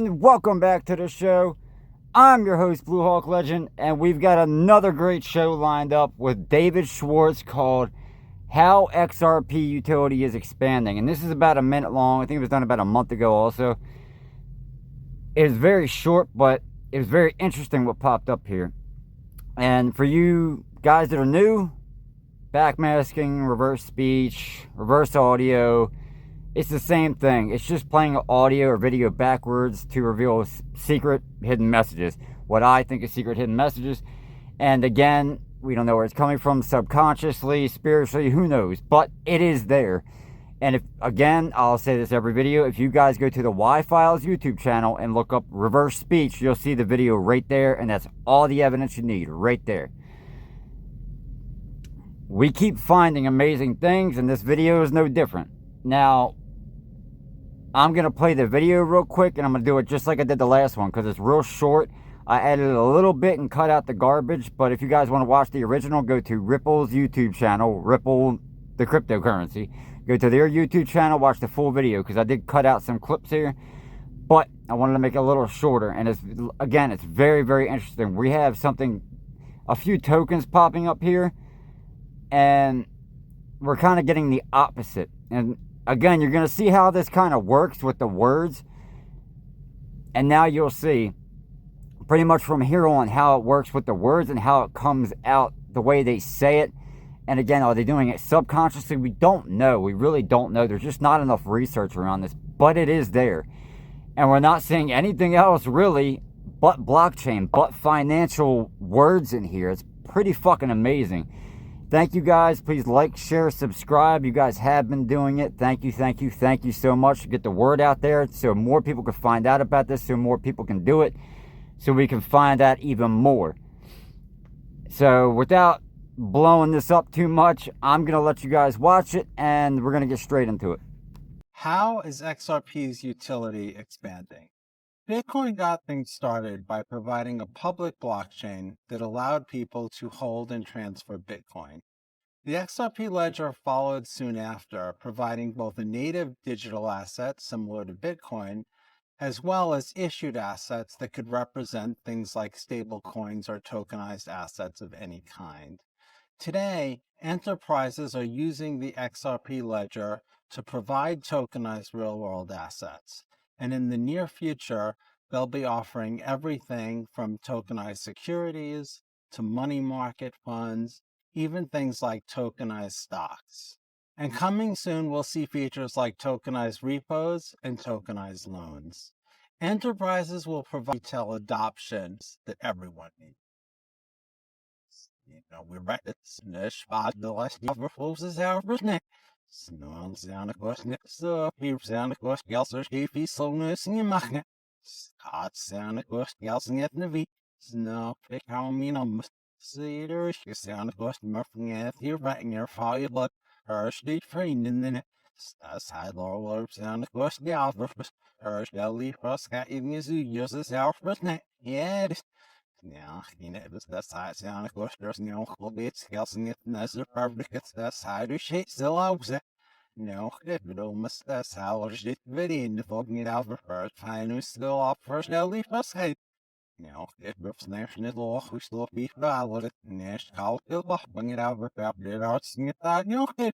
And welcome back to the show. I'm your host, Blue Hawk Legend, and we've got another great show lined up with David Schwartz called How XRP Utility is Expanding. And this is about a minute long. I think it was done about a month ago also. It was very short, but it was very interesting what popped up here. And for you guys that are new, backmasking, reverse speech, reverse audio, it's the same thing. It's just playing audio or video backwards to reveal secret hidden messages. What I think is secret hidden messages. And again, we don't know where it's coming from, subconsciously, spiritually, who knows. But it is there. And if, again, I'll say this every video, if you guys go to the Y-Files YouTube channel and look up reverse speech, you'll see the video right there. And that's all the evidence you need right there. We keep finding amazing things, and this video is no different. Now, I'm going to play the video real quick, and I'm going to do it just like I did the last one because it's real short. I added a little bit and cut out the garbage, but if you guys want to watch the original, go to Ripple's YouTube channel, Ripple, the cryptocurrency. Go to their YouTube channel, watch the full video because I did cut out some clips here, but I wanted to make it a little shorter, and it's very, very interesting. We have a few tokens popping up here, and we're kind of getting the opposite. And again, you're going to see how this kind of works with the words. And now you'll see pretty much from here on how it works with the words and how it comes out the way they say it. And again, are they doing it subconsciously? We don't know. We really don't know. There's just not enough research around this, but it is there. And we're not seeing anything else really but blockchain, but financial words in here. It's pretty fucking amazing. Thank you guys. Please like, share, subscribe. You guys have been doing it. Thank you, thank you, thank you so much. Get the word out there so more people can find out about this, so more people can do it, so we can find out even more. So without blowing this up too much, I'm going to let you guys watch it, and we're going to get straight into it. How is XRP's utility expanding? Bitcoin got things started by providing a public blockchain that allowed people to hold and transfer Bitcoin. The XRP ledger followed soon after, providing both a native digital asset similar to Bitcoin, as well as issued assets that could represent things like stablecoins or tokenized assets of any kind. Today, enterprises are using the XRP ledger to provide tokenized real-world assets. And in the near future, they'll be offering everything from tokenized securities to money market funds, even things like tokenized stocks. And coming soon, we'll see features like tokenized repos and tokenized loans. Enterprises will provide retail adoptions that everyone needs. We're right at the spot the last overflows is our neck. Snarl sound of course next up, here sound of course, Gelser, Chiefy, Solnus, and Yamaka. Scott sound of course, Gelsen at the V. Snow, pick how mean I'm see there, she sound of course, Murphy at here, right in your fire, but her state friend in the net. Stas high lower sound of course, the Alpha, her shelly, frost, cat, even as you use this Alpha neck. Yeah, now, that's how it sounds. Of course, there's no whole bit Gelsen at the Nazar Public, that's how the shit still out. No, if it almost that's how I did video in the fucking it out for first time, we still off first, they'll leave us hate. No, if it's national law, we still be valid. National still bring it out for the arts and get that, you know.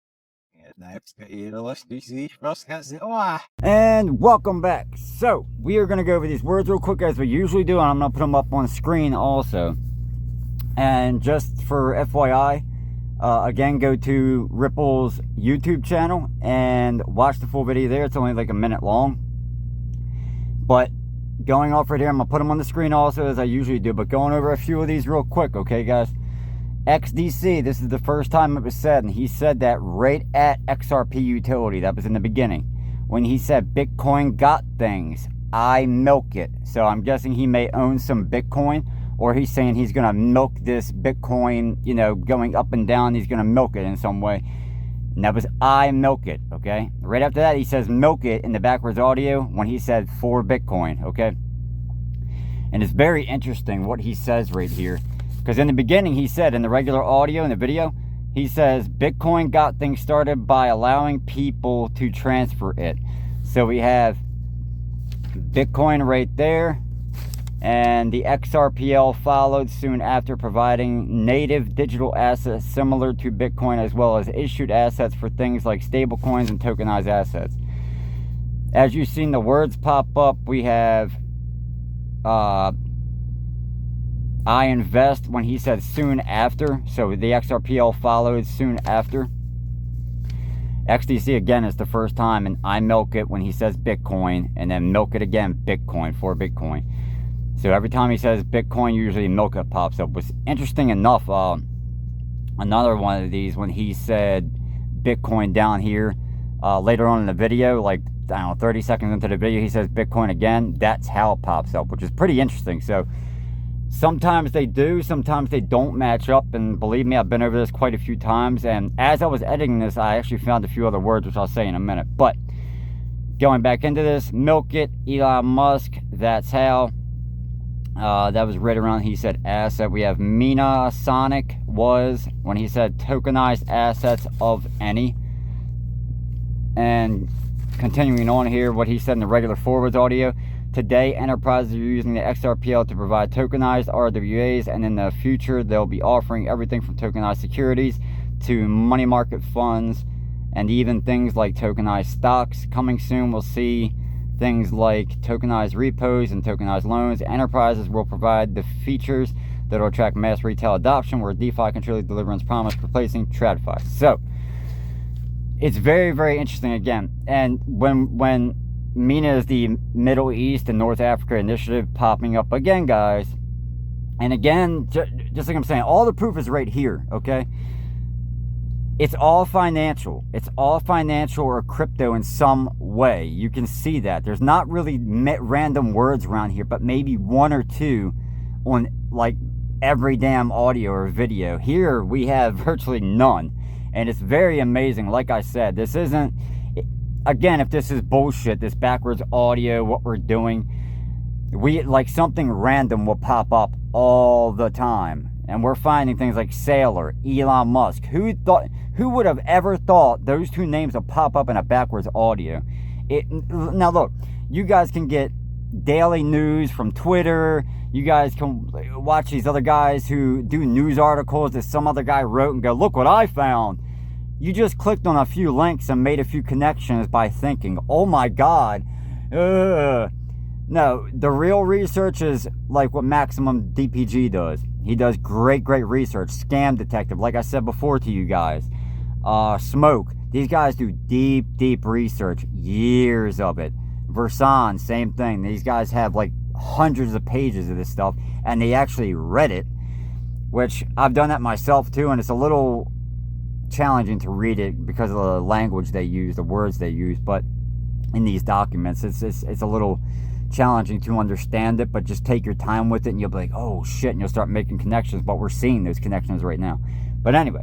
And welcome back. So we are going to go over these words real quick as we usually do, and I'm going to put them up on screen also. And just for FYI, again, go to Ripple's YouTube channel and watch the full video there. It's only like a minute long, but going off right here, I'm going to put them on the screen also as I usually do, but going over a few of these real quick, okay guys? XDC, this is the first time it was said, and he said that right at XRP utility. That was in the beginning when he said Bitcoin got things, I milk it. So I'm guessing he may own some Bitcoin, or he's saying he's gonna milk this Bitcoin, you know, going up and down. He's gonna milk it in some way, and that was I milk it. Okay, right after that he says milk it in the backwards audio when he said for Bitcoin. Okay, and it's very interesting what he says right here. Because in the beginning, he said, in the regular audio, in the video, he says, Bitcoin got things started by allowing people to transfer it. So we have Bitcoin right there. And the XRPL followed soon after, providing native digital assets similar to Bitcoin, as well as issued assets for things like stablecoins and tokenized assets. As you've seen the words pop up, we have I invest when he said soon after. So the XRPL followed soon after. XDC again is the first time, and I milk it when he says Bitcoin, and then milk it again, Bitcoin, for Bitcoin. So every time he says Bitcoin, usually milk it pops up. What's interesting enough, another one of these, when he said Bitcoin down here, later on in the video, like, I don't know, 30 seconds into the video, he says Bitcoin again. That's how it pops up, which is pretty interesting. So sometimes they do, sometimes they don't match up, and believe me, I've been over this quite a few times, and as I was editing this, I actually found a few other words, which I'll say in a minute. But going back into this, milk it, Elon Musk, that's how. That was right around, he said asset. We have Mina Sonic was when he said tokenized assets of any. And continuing on here, what he said in the regular forwards audio. Today, enterprises are using the XRPL to provide tokenized RWAs, and in the future, they'll be offering everything from tokenized securities to money market funds, and even things like tokenized stocks. Coming soon, we'll see things like tokenized repos and tokenized loans. Enterprises will provide the features that will attract mass retail adoption, where DeFi can truly deliver its promise, replacing TradFi. So it's very, very interesting again. And when MENA is the Middle East and North Africa initiative popping up again, guys, and again, just like I'm saying, all the proof is right here, okay? It's all financial. It's all financial or crypto in some way. You can see that. There's not really random words around here, but maybe one or two on like every damn audio or video. Here we have virtually none. And it's very amazing. Like I said, this isn't, again, if this is bullshit, this backwards audio, what we're doing, we like something random will pop up all the time. And we're finding things like Sailor, Elon Musk. Who would have ever thought those two names would pop up in a backwards audio? Now look, you guys can get daily news from Twitter. You guys can watch these other guys who do news articles that some other guy wrote and go, look what I found. You just clicked on a few links and made a few connections by thinking, oh my God. No, the real research is like what Maximum DPG does. He does great research. Scam Detective, like I said before to you guys. Smoke. These guys do deep research. Years of it. Versan, same thing. These guys have like hundreds of pages of this stuff, and they actually read it, which I've done that myself too, and it's a little challenging to read it because of the language they use, the words they use, but in these documents, it's a little challenging to understand it, but just take your time with it and you'll be like, oh shit, and you'll start making connections. But we're seeing those connections right now. But anyway,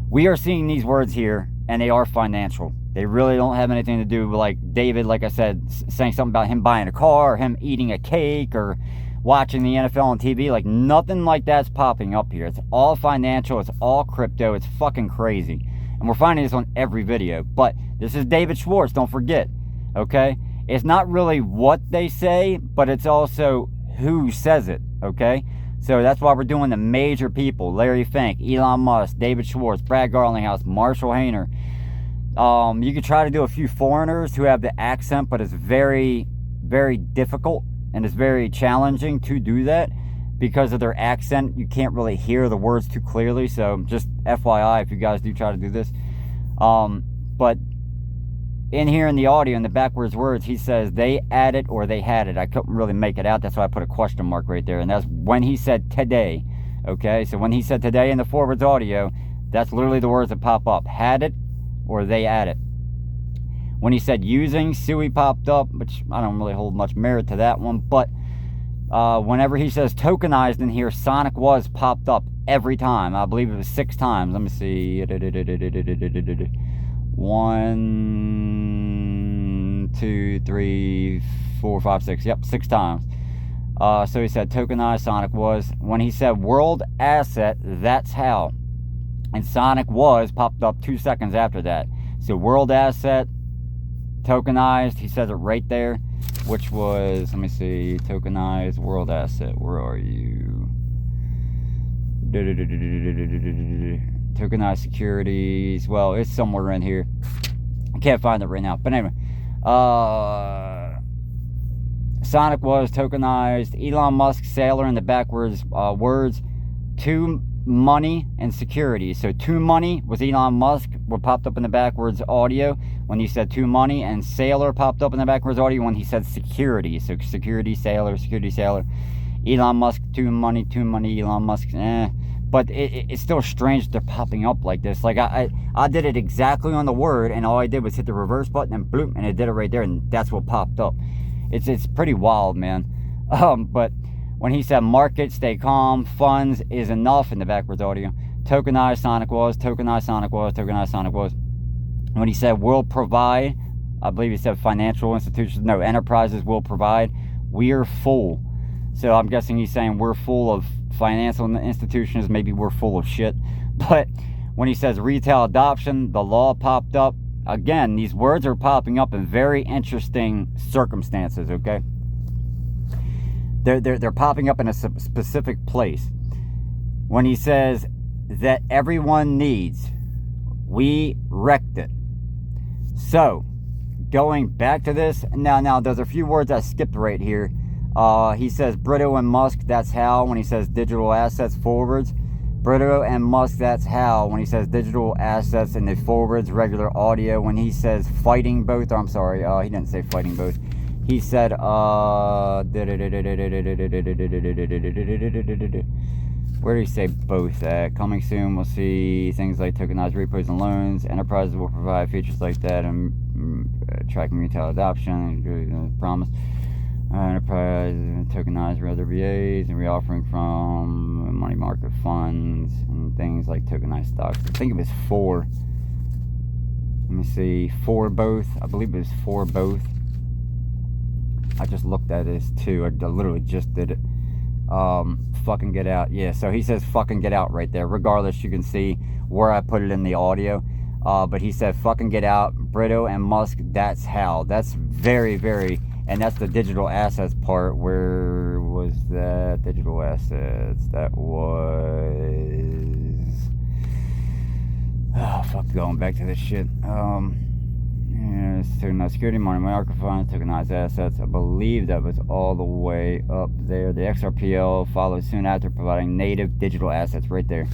we are seeing these words here, and they are financial. They really don't have anything to do with, like David, like I said, saying something about him buying a car or him eating a cake or watching the NFL on TV. Like, nothing like that's popping up here. It's all financial. It's all crypto. It's fucking crazy. And we're finding this on every video. But this is David Schwartz, don't forget, okay? It's not really what they say, but it's also who says it, okay? So that's why we're doing the major people. Larry Fink, Elon Musk, David Schwartz, Brad Garlinghouse, Marshall Hayner. You could try to do a few foreigners who have the accent, but it's very, very difficult, and it's very challenging to do that because of their accent. You can't really hear the words too clearly, so just FYI if you guys do try to do this. But in here in the audio, in the backwards words, he says they added or they had it. I couldn't really make it out. That's why I put a question mark right there. And that's when he said today. Okay, so when he said today in the forwards audio, that's literally the words that pop up. Had it or they added. When he said using, Sui popped up, which I don't really hold much merit to that one. But whenever he says tokenized in here, Sonic was popped up every time. I believe it was 6 times. Let me see. 1, 2, 3, 4, 5, 6. Yep, 6 times. So he said tokenized, Sonic was. When he said world asset, that's how. And Sonic was popped up 2 seconds after that. So world asset, tokenized, he says it right there. which was, let me see, tokenized world asset. Where are you? Tokenized securities. Well, it's somewhere in here. I can't find it right now. But anyway, Sonic was tokenized. Elon Musk, sailor in the backwards words. To money and security. So to money was Elon Musk, what popped up in the backwards audio when he said to money, and sailor popped up in the backwards audio when he said security. So security sailor, Elon Musk, to money, Elon Musk. But it's still strange they're popping up like this. Like I did it exactly on the word, and all I did was hit the reverse button and bloop, and it did it right there, and that's what popped up. It's pretty wild, man. But when he said market, stay calm, funds is enough in the backwards audio. Tokenized Sonic was. When he said will provide, I believe he said financial institutions, no, enterprises will provide, we're full. So I'm guessing he's saying we're full of financial institutions, maybe we're full of shit. But when he says retail adoption, the law popped up. Again, these words are popping up in very interesting circumstances, okay? They're popping up in a specific place. When he says that everyone needs, we wrecked it. So, going back to this, now there's a few words I skipped right here. He says Brito and Musk, that's how, when he says digital assets forwards. Brito and Musk, that's how, when he says digital assets in the forwards, regular audio. When he says fighting both, I'm sorry, he didn't say fighting both. He said, where did he say both at? Coming soon, we'll see things like tokenized repos and loans. Enterprises will provide features like that and tracking retail adoption, promise. Enterprise, tokenized rather VAs, and reoffering from money market funds and things like tokenized stocks. I think it was 4. Let me see, 4 both. I believe it was 4 both. I just looked at this too. I literally just did it. Fucking get out. Yeah, so he says fucking get out right there. Regardless, you can see where I put it in the audio. But he said fucking get out. Brito and Musk, that's how. That's very, very... And that's the digital assets part. Where was that? Digital assets. That was... Oh, fuck, going back to this shit. Yeah, tokenized security, money market funds, tokenized assets. I believe that was all the way up there. The XRPL follows soon after, providing native digital assets right there.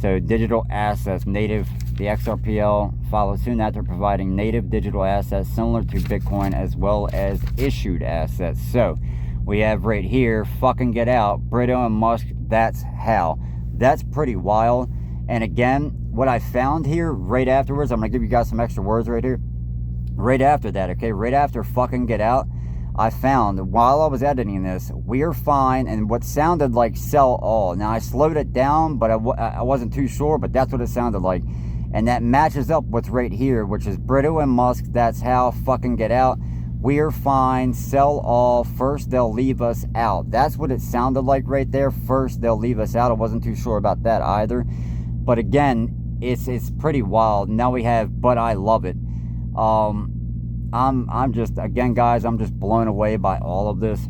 So digital assets, native. The XRPL follows soon after, providing native digital assets similar to Bitcoin as well as issued assets. So we have right here, fucking get out, Brito and Musk, that's how. That's pretty wild. And again, what I found here right afterwards, I'm going to give you guys some extra words right here. Right after that, okay, right after fucking get out, I found, while I was editing this, we're fine, and what sounded like sell all. Now, I slowed it down, but I wasn't too sure, but that's what it sounded like. And that matches up what's right here, which is Brito and Musk, that's how, fucking get out. We're fine, sell all, first they'll leave us out. That's what it sounded like right there, first they'll leave us out. I wasn't too sure about that either. But again, it's pretty wild. Now we have, but I love it. I'm just, again, guys, I'm just blown away by all of this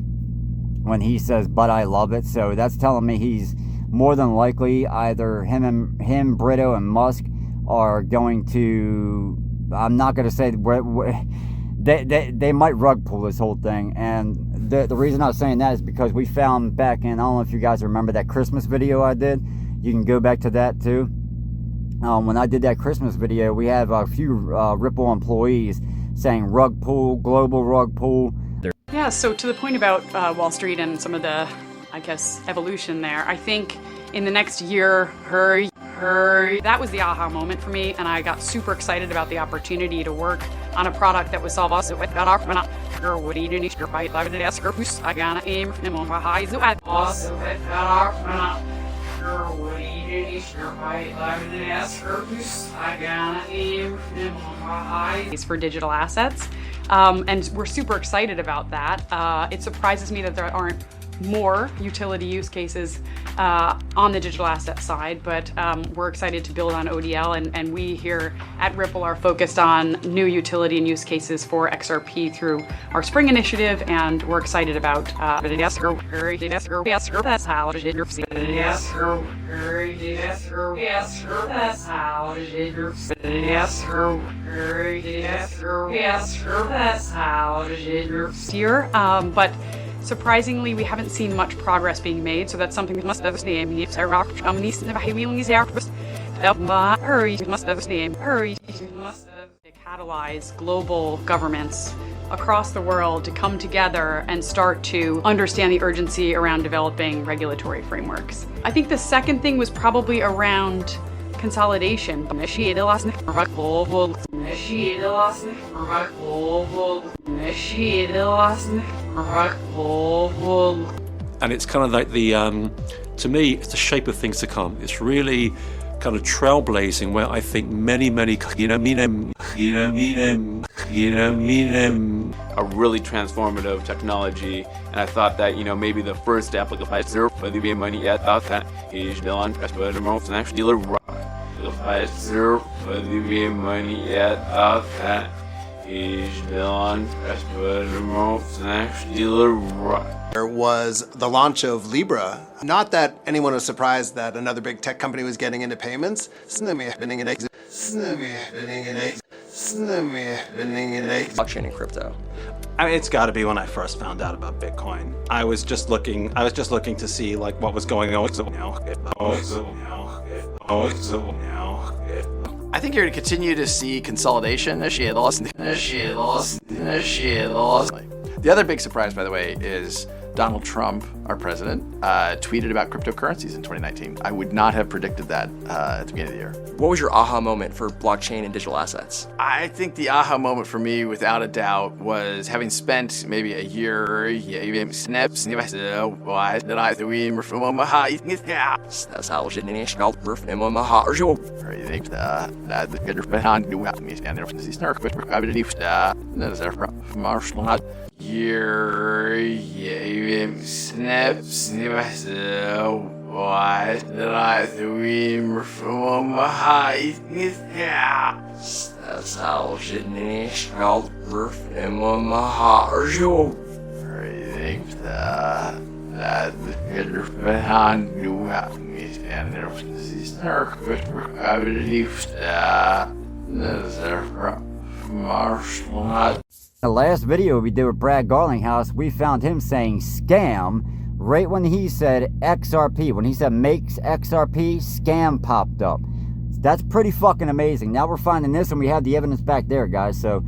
when he says, but I love it. So that's telling me he's more than likely either him, Brito, and Musk are going to, I'm not going to say, they might rug pull this whole thing. And the reason I was saying that is because we found back in, I don't know if you guys remember that Christmas video I did. You can go back to that too. When I did that Christmas video, we have a few Ripple employees saying rug pull, global rug pull. Yeah, so to the point about Wall Street and some of the, I guess, evolution there, I think in the next year, that was the aha moment for me, and I got super excited about the opportunity to work on a product that would solve us with that argument. For digital assets, and we're super excited about that. It surprises me that there aren't more utility use cases on the digital asset side, but we're excited to build on ODL, and we here at Ripple are focused on new utility and use cases for XRP through our Spring initiative, and we're excited about year, but surprisingly, we haven't seen much progress being made, so that's something we must understand. To catalyze global governments across the world to come together and start to understand the urgency around developing regulatory frameworks. I think the second thing was probably around consolidation. And it's kind of like to me, it's the shape of things to come. It's really kind of trailblazing, where I think many, a really transformative technology, and I thought that maybe the first application for the money I thought that is done but the most actually the money I thought that is done but the most actually There was the launch of Libra. Not that anyone was surprised that another big tech company was getting into payments. Blockchain and crypto. I mean, it's got to be when I first found out about Bitcoin. I was just looking to see like what was going on. I think you're going to continue to see consolidation. The other big surprise, by the way, is Donald Trump, our president, tweeted about cryptocurrencies in 2019. I would not have predicted that at the beginning of the year. What was your aha moment for blockchain and digital assets? I think the aha moment for me, without a doubt, was having spent maybe a year, The last video we did with Brad Garlinghouse, we found him saying scam right when he said XRP. When he said makes XRP, scam popped up. That's pretty fucking amazing. Now we're finding this and we have the evidence back there, guys. So,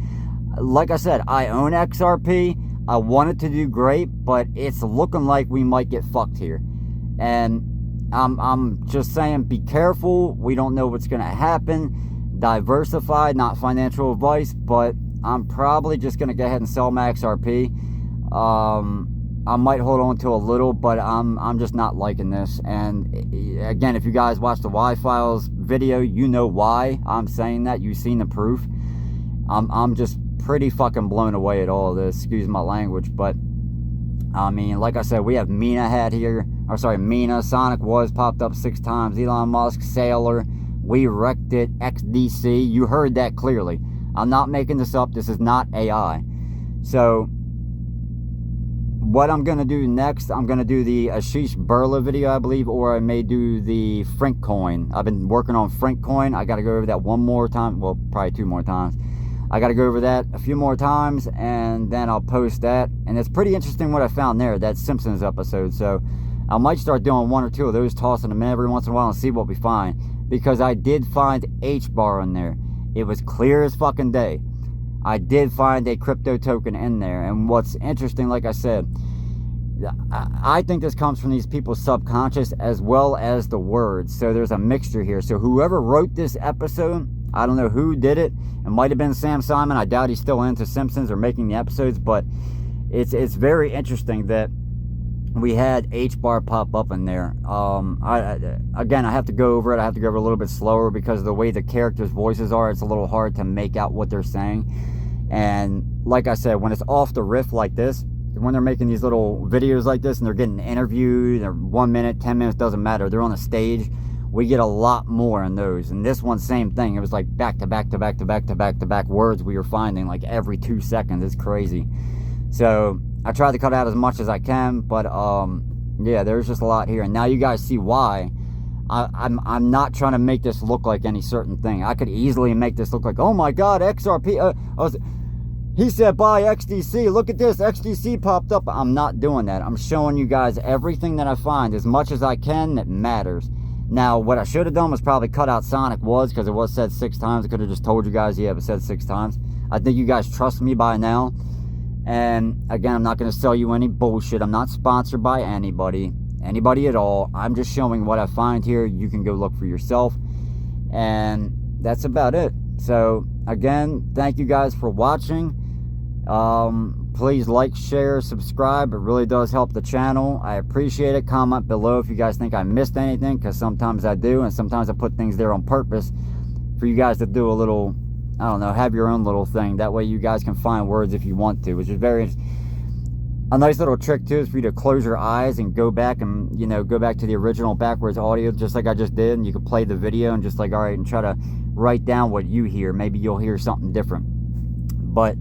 like I said, I own XRP. I want it to do great, but it's looking like we might get fucked here. And I'm just saying, be careful. We don't know what's going to happen. Diversify, not financial advice, but I'm probably just going to go ahead and sell my XRP. I might hold on to a little, but I'm just not liking this. And again, if you guys watch the Y-Files video, you know why I'm saying that. You've seen the proof. I'm just pretty fucking blown away at all of this. Excuse my language, but I mean, like I said, we have Mina had here. Or sorry, Mina. Sonic was popped up 6 times. Elon Musk, Sailor. We wrecked it. XDC. You heard that clearly. I'm not making this up. This is not AI. So what I'm going to do next, I'm going to do the Ashish Burla video, I believe, or I may do the Frink coin. I've been working on Frink coin. I got to go over that one more time. Well, probably 2 more times. I got to go over that a few more times, and then I'll post that. And it's pretty interesting what I found there, that Simpsons episode. So I might start doing 1 or 2 of those, tossing them in every once in a while and see what we find. Because I did find H-bar in there. It was clear as fucking day. I did find a crypto token in there. And what's interesting, like I said, I think this comes from these people's subconscious as well as the words. So there's a mixture here. So whoever wrote this episode, I don't know who did it. It might have been Sam Simon. I doubt he's still into Simpsons or making the episodes. But it's very interesting that we had H-bar pop up in there. Again, I have to go over it. I have to go over it a little bit slower because of the way the characters' voices are. It's a little hard to make out what they're saying. And like I said, when it's off the riff like this, when they're making these little videos like this and they're getting interviewed, they're 1 minute, 10 minutes, doesn't matter. They're on a stage. We get a lot more in those. And this one, same thing. It was like back to back to back to back to back to back words we were finding like every 2 seconds. It's crazy. So I tried to cut out as much as I can, but yeah, there's just a lot here. And now you guys see why. I'm not trying to make this look like any certain thing. I could easily make this look like, oh my God, XRP. He said buy XDC. Look at this, XDC popped up. I'm not doing that. I'm showing you guys everything that I find as much as I can that matters. Now, what I should have done was probably cut out Sonic was, because it was said 6 times. I could have just told you guys, yeah, it was said 6 times. I think you guys trust me by now. And again, I'm not going to sell you any bullshit. I'm not sponsored by anybody at all. I'm just showing what I find here. You can go look for yourself, and that's about it. So again, thank you guys for watching. Please like, share, subscribe. It really does help the channel. I appreciate it. Comment below if you guys think I missed anything, because sometimes I do, and sometimes I put things there on purpose for you guys to do a little, I don't know, have your own little thing. That way you guys can find words if you want to, which is very a nice little trick too, is for you to close your eyes and go back and, you know, go back to the original backwards audio, just like I just did, and you can play the video and just like, all right, and try to write down what you hear. Maybe you'll hear something different. But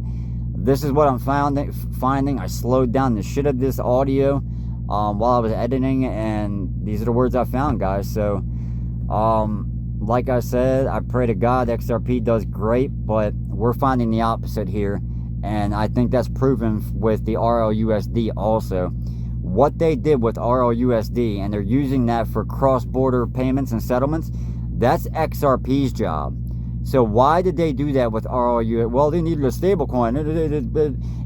this is what I'm finding. I slowed down the shit of this audio while I was editing, and these are the words I found, guys. So like I said, I pray to God XRP does great, but we're finding the opposite here. And I think that's proven with the RLUSD also. What they did with RLUSD, and they're using that for cross-border payments and settlements, that's XRP's job. So why did they do that with RLU? Well, they needed a stablecoin.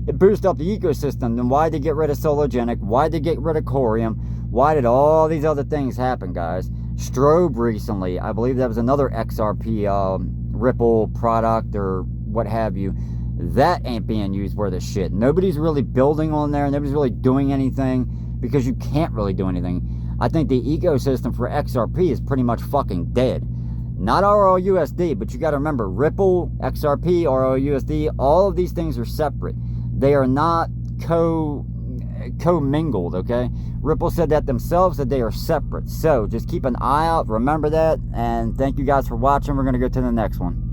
It boosted up the ecosystem. Then why did they get rid of Sologenic? Why did they get rid of Corium? Why did all these other things happen, guys? Strobe recently, I believe that was another XRP Ripple product or what have you. That ain't being used worth a shit. Nobody's really building on there. Nobody's really doing anything because you can't really do anything. I think the ecosystem for XRP is pretty much fucking dead. Not RLUSD, but you got to remember, Ripple, XRP, RLUSD, all of these things are separate. They are not co-mingled, okay? Ripple said that themselves, that they are separate. So just keep an eye out. Remember that. And thank you guys for watching. We're going to go to the next one.